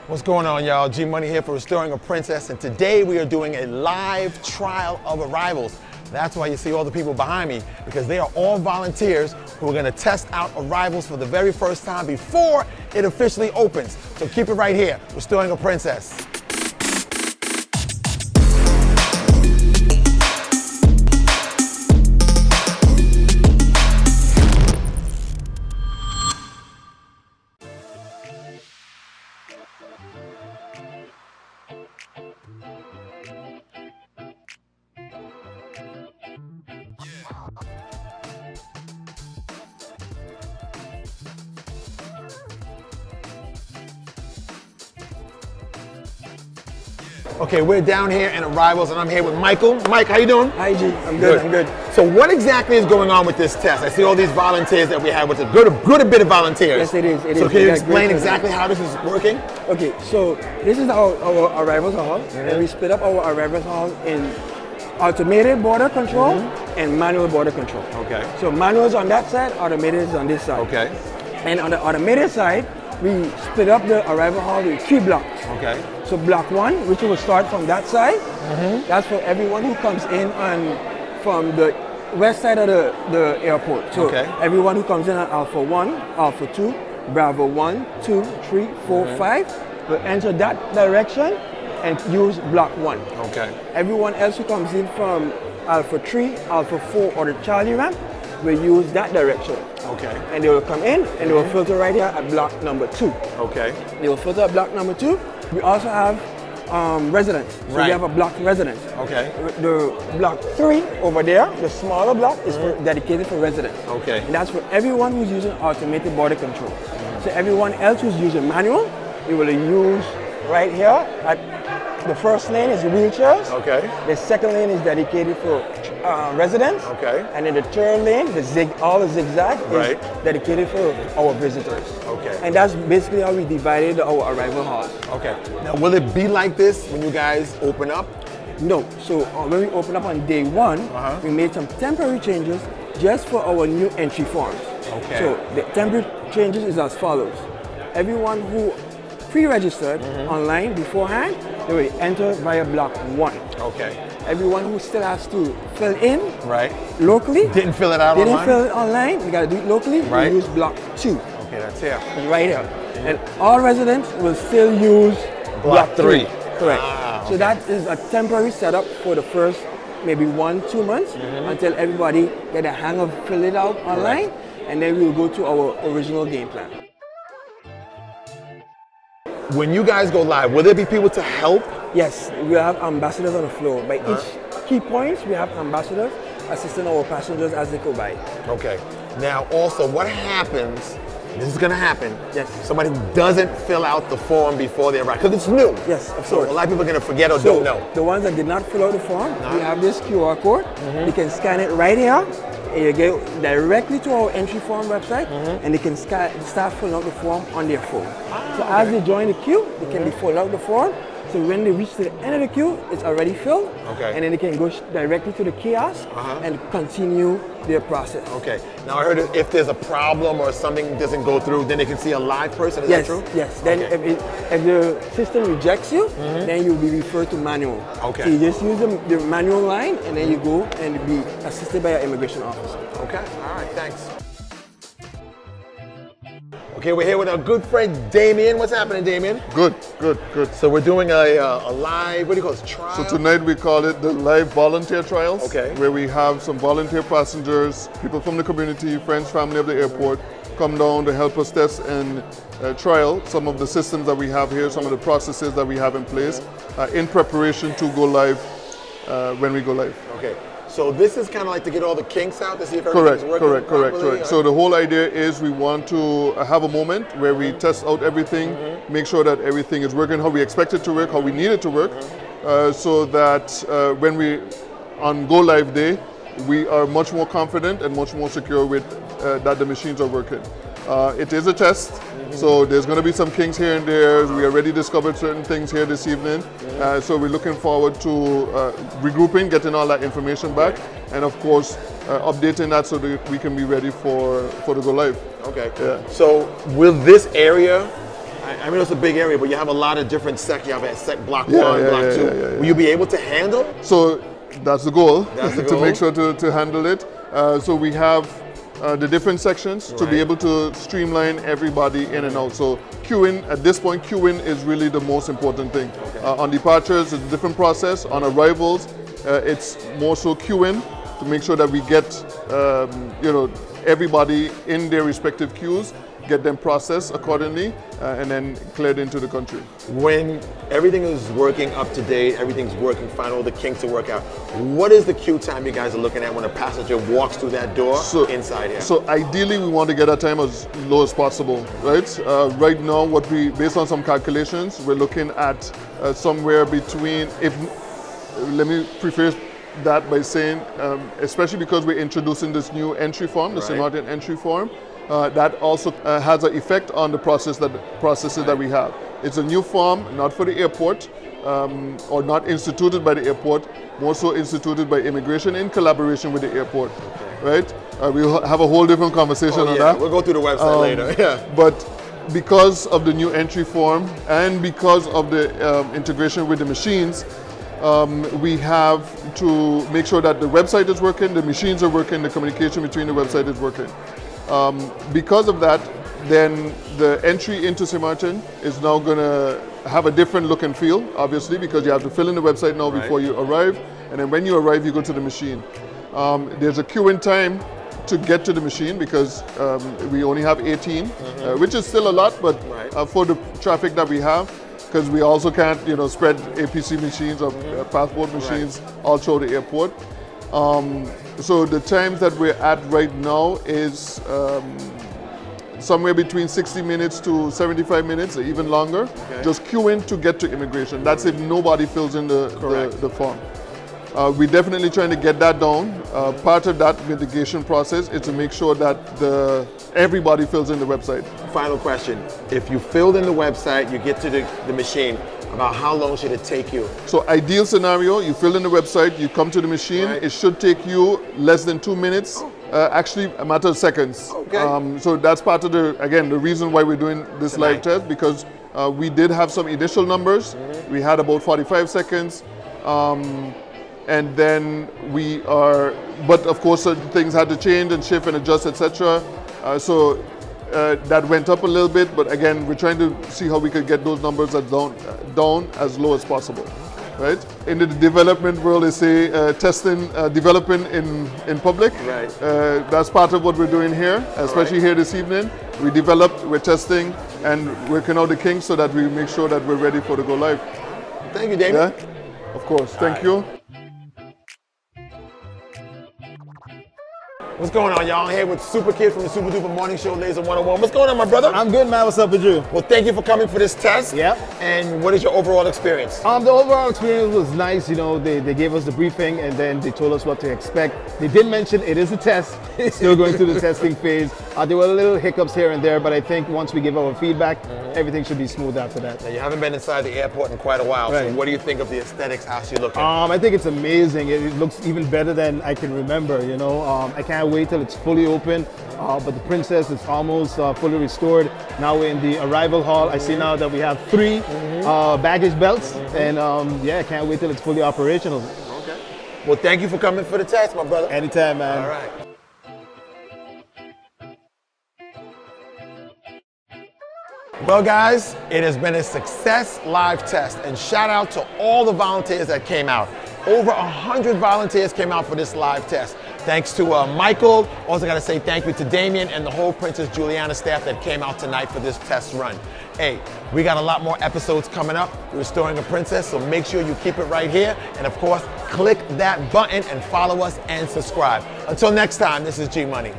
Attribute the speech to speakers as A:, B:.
A: What's going on, y'all? G Money here for Restoring a Princess, and today we are doing a live trial of arrivals. That's why you see all the people behind me, because they are all volunteers who are going to test out arrivals for the very first time before it officially opens. So keep it right here, Restoring a Princess. Okay, we're down here in arrivals, and I'm here with Michael. Mike, how you doing?
B: Hi, G. I'm good. I'm good.
A: So what exactly is going on with this test? I see all these volunteers that we have, with a good bit of volunteers.
B: Yes, it is.
A: So can you explain exactly how this is working?
B: Okay, so this is our arrivals hall, and we split up our arrivals hall in automated border control and manual border control.
A: Okay.
B: So manual is on that side, automated is on this side.
A: Okay.
B: And on the automated side, we split up the arrival hall with 3 blocks.
A: Okay.
B: So block 1, which will start from that side, that's for everyone who comes in from the west side of the airport. So everyone who comes in on Alpha 1, Alpha 2, Bravo 1, 2, 3, 4, 5 will enter that direction and use block 1.
A: Okay.
B: Everyone else who comes in from Alpha 3, Alpha 4 or the Charlie ramp will use that direction.
A: Okay.
B: And they will come in and they will filter right here at block number 2.
A: Okay.
B: They will filter at block number 2. We also have residents. So we have a block residents.
A: Okay.
B: The block 3 over there, the smaller block, is dedicated for residents.
A: Okay.
B: And that's for everyone who's using automated border control. So everyone else who's using manual, we will use right here at the first lane is wheelchairs. Okay. The second lane is dedicated for residents. Okay. And then the third lane, all the zigzag, is dedicated for our visitors. Okay. And that's basically how we divided our arrival halls. Okay.
A: Now, will it be like this when you guys open up?
B: No. So when we open up on day 1, we made some temporary changes just for our new entry forms. Okay. So the temporary changes is as follows. Everyone who pre-registered online beforehand, they will enter via block 1. Okay. Everyone who still has to fill in locally,
A: didn't fill it out online?
B: Didn't fill it online, we got to do it locally, we use block 2.
A: Okay, that's here.
B: Right here. And all residents will still use block 3. Correct. Ah, so that is a temporary setup for the first maybe 1-2 months until everybody get a hang of fill it out online, and then we will go to our original game plan.
A: When you guys go live, will there be people to help?
B: Yes, we have ambassadors on the floor. By each key points, we have ambassadors assisting our passengers as they go by. Okay. Now, also, what happens, this is going to happen, somebody doesn't fill out the form before they arrive, because it's new. Yes, of course.
A: So a lot of people are going to forget or don't know.
B: The ones that did not fill out the form, we have this QR code. You can scan it right here. And you get directly to our entry form website, and they can start filling out the form on their phone. So as they join the queue, they can fill out the form. So when they reach to the end of the queue, it's already filled. Okay. And then they can go directly to the kiosk and continue their process. Okay. Now I heard if there's a problem or something doesn't go through, then they can see a live person. Is that true? Yes. Then if the system rejects you, then you'll be referred to manual. Okay. So you just use the manual line, and then you go and be assisted by an immigration officer. Okay. All right. Thanks.
A: Okay, we're here with our good friend Damien. What's happening, Damien?
C: Good.
A: So we're doing a live, what do you call it, trial?
C: So tonight we call it the live volunteer trials. Okay. Where we have some volunteer passengers, people from the community, friends, family of the airport, come down to help us test and trial some of the systems that we have here, some of the processes that we have in place in preparation to go live when we go live.
A: Okay. So this is kind of like to get all the kinks out to see if everything's working
C: Correct. So the whole idea is we want to have a moment where we test out everything, make sure that everything is working how we expect it to work, how we need it to work, so that when we on go live day, we are much more confident and much more secure with that the machines are working. It is a test, so there's going to be some kinks here and there. We already discovered certain things here this evening, so we're looking forward to regrouping, getting all that information back, and of course updating that so that we can be ready for the go live.
A: Okay. Yeah. So will this area I mean, it's a big area, but you have a lot of different sections. You have block
C: Yeah,
A: one,
C: yeah,
A: block
C: yeah,
A: two.
C: yeah, yeah.
A: Will you be able to handle?
C: So that's the goal,
A: That's the
C: to
A: goal.
C: make sure to handle it. So we have the different sections to be
A: Right.
C: able to streamline everybody in and out. So queuing, at this point, queuing is really the most important thing. On departures, it's a different process. On arrivals, it's more so queuing to make sure that we get everybody in their respective queues, get them processed accordingly, and then cleared into the country.
A: When everything is working up to date, everything's working fine, all the kinks are work out, what is the queue time you guys are looking at when a passenger walks through that door inside here?
C: So ideally, we want to get our time as low as possible, right? Right now, based on some calculations, we're looking at somewhere between, let me preface that by saying, especially because we're introducing this new entry form, the St. Maarten entry form, that also has an effect on the processes that we have. It's a new form, not for the airport, or not instituted by the airport, more so instituted by immigration in collaboration with the airport, right? We'll have a whole different conversation on that.
A: We'll go through the website later. Yeah.
C: But because of the new entry form and because of the integration with the machines, we have to make sure that the website is working, the machines are working, the communication between the website is working. Because of that, then the entry into St. Maarten is now going to have a different look and feel, obviously, because you have to fill in the website now before you arrive, and then when you arrive, you go to the machine. There's a queue in time to get to the machine because we only have 18, which is still a lot, but for the traffic that we have, because we also can't, spread APC machines or passport machines all through the airport. So the times that we're at right now is somewhere between 60 minutes to 75 minutes, or even longer, just queuing to get to immigration. That's if nobody fills in the form. We're definitely trying to get that down. Part of that mitigation process is to make sure that everybody fills in the website.
A: Final question. If you filled in the website, you get to the machine, about how long should it take you?
C: So ideal scenario, you fill in the website, you come to the machine, it should take you less than 2 minutes, actually a matter of seconds.
A: Okay.
C: So that's part of the reason why we're doing this live test, because we did have some initial numbers. We had about 45 seconds. And then but of course certain things had to change and shift and adjust, etc. So that went up a little bit, but again, we're trying to see how we could get those numbers down as low as possible, right? In the development world, they say developing in public.
A: Right.
C: That's part of what we're doing here, especially here this evening. We developed, we're testing, and working out the kinks so that we make sure that we're ready for the go live.
A: Thank you, David.
C: Yeah, of course. Thank you.
A: What's going on, y'all? I'm here with Super Kid from the Super Duper Morning Show, Laser 101. What's going on, my brother?
D: I'm good, man. What's up with you?
A: Well, thank you for coming for this test.
D: Yep.
A: And what is your overall experience?
D: The overall experience was nice. They gave us the briefing and then they told us what to expect. They did mention it is a test. Still going through the testing phase. There were little hiccups here and there, but I think once we give our feedback, everything should be smooth after that.
A: Now, you haven't been inside the airport in quite a while,
D: Right.
A: so what do you think of the aesthetics? How's she looking?
D: I think it's amazing. It looks even better than I can remember. I can't wait till it's fully open. But the Princess is almost fully restored. Now we're in the arrival hall. I see now that we have 3 baggage belts, and I can't wait till it's fully operational.
A: Okay. Well, thank you for coming for the test, my brother.
D: Anytime, man.
A: All right. Well, guys, it has been a success live test, and shout out to all the volunteers that came out. Over 100 volunteers came out for this live test. Thanks to Michael. Also got to say thank you to Damien and the whole Princess Juliana staff that came out tonight for this test run. Hey, we got a lot more episodes coming up, Restoring a Princess, so make sure you keep it right here. And of course, click that button and follow us and subscribe. Until next time, this is G Money.